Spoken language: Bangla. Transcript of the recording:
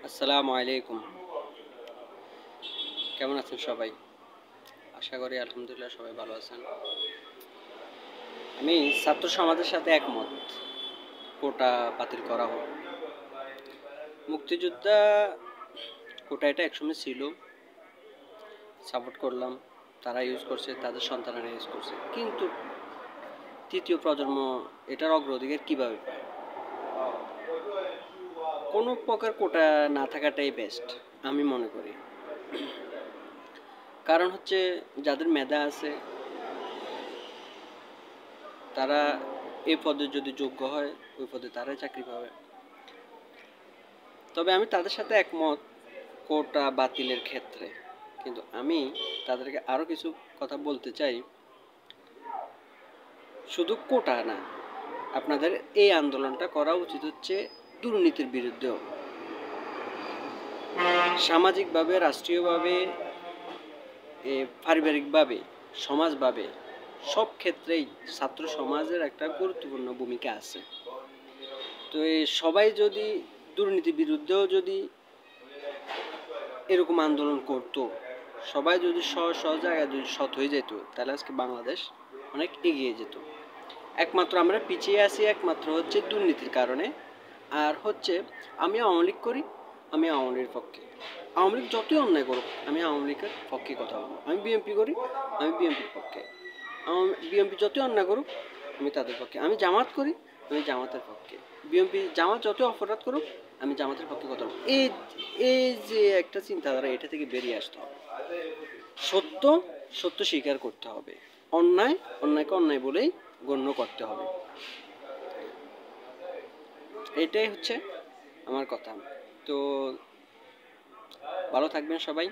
আসসালামু আলাইকুম। কেমন আছেন সবাই? আশা করি আলহামদুলিল্লাহ সবাই ভালো আছেন। আমি ছাত্র সমাজের সাথে একমত, কোটা বাতিল করা হোক। মুক্তিযোদ্ধা কোটা এটা একসময় ছিল, সাপোর্ট করলাম। তারা ইউজ করছে, তাদের সন্তানেরা ইউজ করছে, কিন্তু তৃতীয় প্রজন্ম এটার অগ্রাধিকার কিভাবে পায়? কোনো প্রকার কোটা না থাকাটাই বেস্ট আমি মনে করি। কারণ হচ্ছে, যাদের মেধা আছে তারা এই পদে যদি যোগ্য হয়, ওই পদে তারাই চাকরি পাবে। তবে আমি তাদের সাথে একমত কোটা বাতিলের ক্ষেত্রে, কিন্তু আমি তাদেরকে আরও কিছু কথা বলতে চাই। শুধু কোটা না, আপনাদের এই আন্দোলনটা করা উচিত হচ্ছে দুর্নীতির বিরুদ্ধেও। সামাজিকভাবে, রাষ্ট্রীয়ভাবে, পারিবারিকভাবে, সমাজভাবে, সব ক্ষেত্রেই ছাত্র সমাজের একটা গুরুত্বপূর্ণ ভূমিকা আছে। তো সবাই যদি দুর্নীতির বিরুদ্ধেও যদি এরকম আন্দোলন করতো, সবাই যদি সব জায়গায় যদি সৎ হয়ে যেত, তাহলে আজকে বাংলাদেশ অনেক এগিয়ে যেত। একমাত্র আমরা পিছিয়ে আছি একমাত্র হচ্ছে দুর্নীতির কারণে। আর হচ্ছে, আমি আওয়ামী লীগ করি, আমি আওয়ামী লীগের পক্ষে। আওয়ামী লীগ যতই অন্যায় করুক, আমি আওয়ামী লীগের পক্ষে কথা বলবো। আমি বিএনপি করি, আমি বিএনপির পক্ষে। বিএনপি যতই অন্যায় করুক, আমি তাদের পক্ষে। আমি জামাত করি, আমি জামাতের পক্ষে। জামাত যতই অপরাধ করুক, আমি জামাতের পক্ষে কথা বলবো। এই এই যে একটা চিন্তাধারা, এটা থেকে বেরিয়ে আসতে হবে। সত্য সত্য স্বীকার করতে হবে, অন্যায় অন্যায়কে অন্যায় বলেই গণ্য করতে হবে। এটাই হচ্ছে আমার কথা। তো ভালো থাকবেন সবাই।